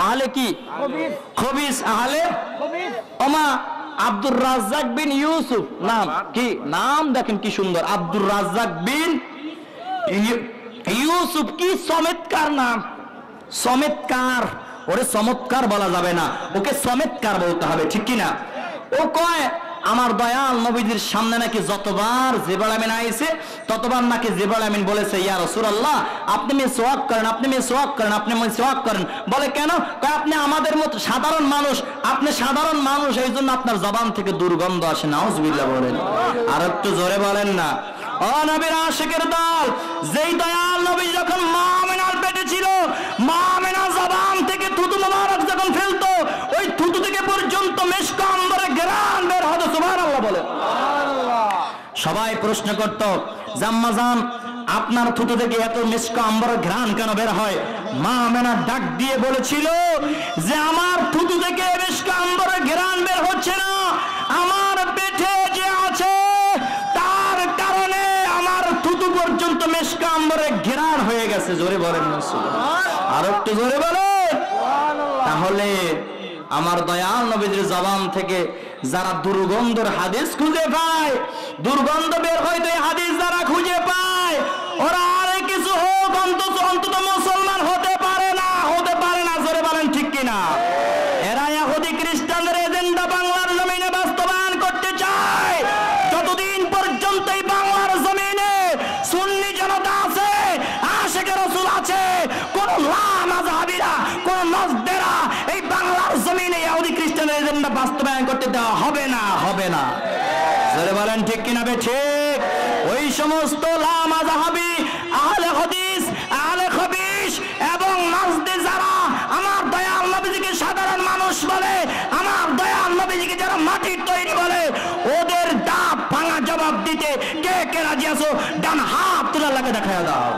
আহলে কি খবিস, আহলে ওমা আব্দুর রাজ্জাক বিন ইউসুফ নাম কি, নাম দেখেন কি সুন্দর, আব্দুর রাজ্জাক বিন ইউসুফ, কি চমৎকার নাম, চমৎকার। ওরে চমৎকার বলা যাবে না, ওকে চমৎকার বলতে হবে, ঠিক কি না? ও কয় আমার দয়াল নবীজির সামনে নাকি যতবার জিবরাইল আমিন আইছে ততবার নাকি জিবরাইল আমিন বলেছে ইয়া রাসূলুল্লাহ আপনি মিসওয়াক করেন, আপনি মিসওয়াক করেন, আপনি মিসওয়াক করেন। বলে কেন? কয় আপনি আমাদের মতো সাধারণ মানুষ, আপনি সাধারণ মানুষ, এই জন্য আপনার জবান থেকে দুর্গন্ধ আসে। নাউজুবিল্লাহ বলেন, আর একটু জোরে বলেন না। ও নবীর আশিকের দল, যেই দয়াল নবী যখন মা আমিনার পেটে ছিল, মা আমিনা জবান থেকে থুতু মোবারক যখন ফেলতো, ওই থুতু থেকে পর্যন্ত মিশক আম্বরে ঘ্রাণ বের হতো। সুবহানাল্লাহ বলে। সবাই প্রশ্ন করত জাম্মাজান আপনার থুতু থেকে এত মিশক আম্বরে ঘ্রাণ কেন বের হয়? মা আমিনা ডাক দিয়ে বলেছিল যে আমার থুতু থেকে মিশক আম্বরে ঘ্রাণ বের হচ্ছে না, আমার পেটে যে আছে তার কারণে আমার থুতু পর্যন্ত মিশক আম্বরে ঘ্রাণ হয়ে গেছে। জোরে বলেন না সুবহানাল্লাহ, আর একটু জোরে বলেন। তাহলে আমার দয়াল নবীর জবান থেকে যারা দুর্গন্ধর হাদিস খুঁজে পায়, দুর্গন্ধ বের হয়, তো এই হাদিস যারা খুঁজে পায় ওরা আরে কিছু হোক অন্তত মুসলমান হতে পারে না, হতে পারে না। জোরে বলেন ঠিক কিনা? এরা ইহুদি খ্রিস্টানদের এজেন্ডা বাংলার জমিনে বাস্তবায়ন করতে চায়। যতদিন পর্যন্ত এই বাংলার জমিনে সুন্নি জনতা আছে, আশিকে রাসূল আছে, কোন লামাযহাবীরা, কোন নজদেরা এই বাংলার জমিনে ইহুদি খ্রিস্টানদের এজেন্ডা বাস্তবায়ন করতে দেওয়া হবে না, হবে না। জোরে বলেন ঠিক কিনা? বে ঠিক। ওই সমস্ত লামাযহাবী, আহলে হাদিস, আহলে খবিশ এবং নজদে যারা আমার দয়াল নবীজিকে সাধারণ মানুষ বলে, আমার দয়াল নবীজিকে যারা মাটির তৈরি বলে, ওদের দাঁত ভাঙা জবাব দিতে কে কে রাজি আছো? ডান হাত তুলে লাগে দেখায় দাও।